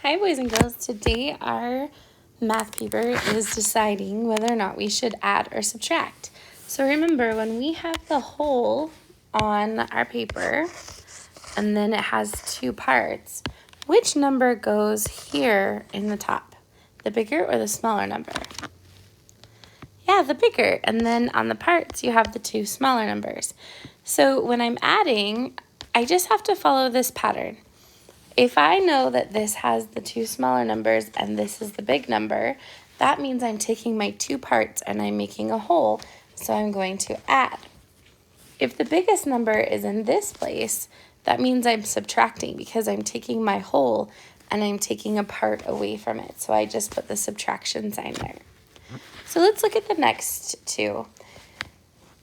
Hi boys and girls, today our math paper is deciding whether or not we should add or subtract. So remember, when we have the whole on our paper and then it has two parts, which number goes here in the top? The bigger or the smaller number? Yeah, the bigger. And then on the parts you have the two smaller numbers. So when I'm adding, I just have to follow this pattern. If I know that this has the two smaller numbers and this is the big number, that means I'm taking my two parts and I'm making a whole, so I'm going to add. If the biggest number is in this place, that means I'm subtracting because I'm taking my whole and I'm taking a part away from it. So I just put the subtraction sign there. So let's look at the next two.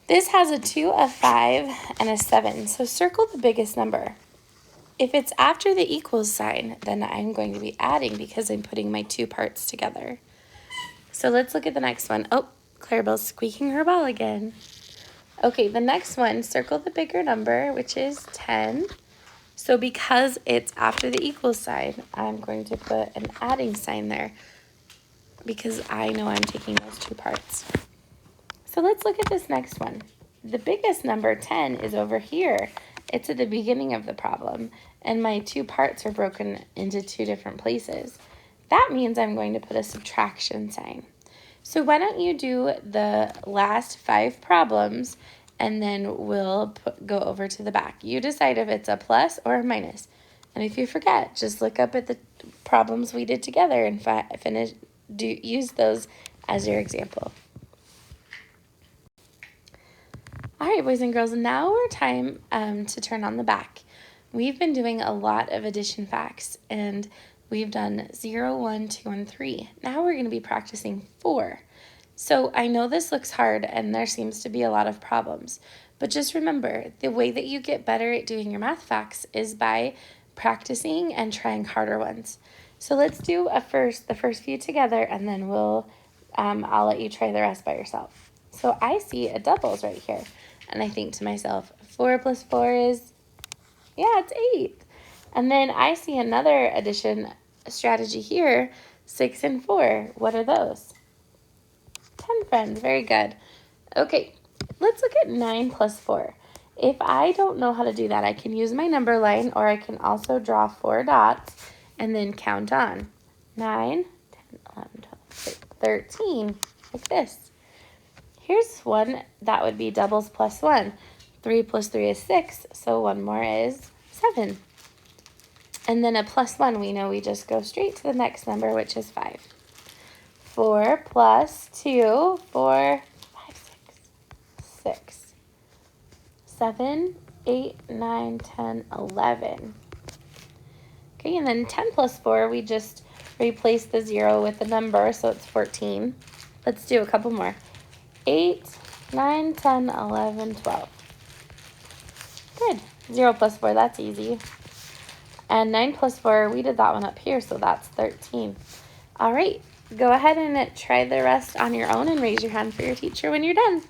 This has a 2, a 5, and a 7. So circle the biggest number. If it's after the equals sign, then I'm going to be adding because I'm putting my two parts together. So let's look at the next one. Oh, Clarabelle's squeaking her ball again. Okay, the next one, circle the bigger number, which is 10. So because it's after the equals sign, I'm going to put an adding sign there because I know I'm taking those two parts. So let's look at this next one. The biggest number, 10, is over here. It's at the beginning of the problem, and my two parts are broken into two different places. That means I'm going to put a subtraction sign. So why don't you do the last 5 problems, and then we'll go over to the back. You decide if it's a plus or a minus. And if you forget, just look up at the problems we did together and use those as your example. All right, boys and girls, now we're time to turn on the back. We've been doing a lot of addition facts, and we've done 0, 1, 2, and 3. Now we're going to be practicing 4. So I know this looks hard, and there seems to be a lot of problems, but just remember, the way that you get better at doing your math facts is by practicing and trying harder ones. So let's do the first few together, and then I'll let you try the rest by yourself. So I see a doubles right here. And I think to myself, 4 plus 4 is, yeah, it's 8. And then I see another addition strategy here, 6 and 4. What are those? 10, friends. Very good. Okay, let's look at 9 plus 4. If I don't know how to do that, I can use my number line, or I can also draw 4 dots and then count on. 9, 10, 11, 12, 13, like this. Here's one that would be doubles plus 1. 3 plus 3 is 6, so one more is 7. And then a plus 1, we know we just go straight to the next number, which is 5. 4 plus 2, 4, 5, 6, 6. 7, 8, 9, 10, 11. Okay, and then 10 plus 4, we just replace the 0 with the number, so it's 14. Let's do a couple more. 8, 9, 10, 11, 12. Good. 0 plus 4, that's easy. And 9 plus 4, we did that one up here, so that's 13. All right, go ahead and try the rest on your own and raise your hand for your teacher when you're done.